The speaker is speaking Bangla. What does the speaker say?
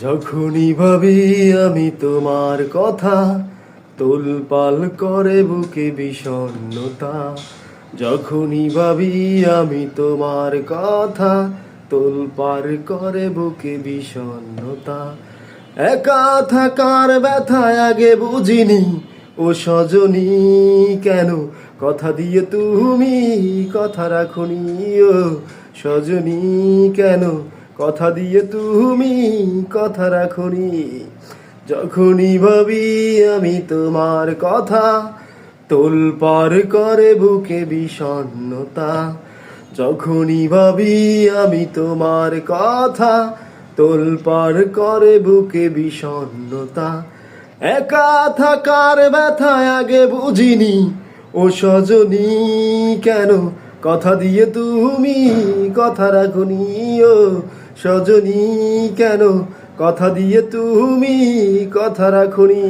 যখনই ভাবি আমি তোমার কথা, তোলপাল করে বুকে বিষণ্ণতা। যখনই ভাবি আমি তোমার কথা, তোলপাল করে বুকে বিষণ্ণতা। একা থাকার ব্যথায় আগে বুঝিনি, ও সজনী কেন কথা দিয়ে তুমি কথা রাখনি। ও সজনী কেন কথা দিয়ে তুমি কথা রাখনি। যখনই ভাবি আমি তোমার কথা, তোলপাড় করে বুকে বিষণ্ণতা। যখনই ভাবি আমি তোমার কথা, তোলপাড় করে বুকে বিষণ্ণতা। একা থাকার ব্যথায় আগে বুঝিনি, ও সজনী কেন কথা দিয়ে তুমি কথা রাখনি। ও সজনী কেন কথা দিয়ে তুমি কথা রাখনি।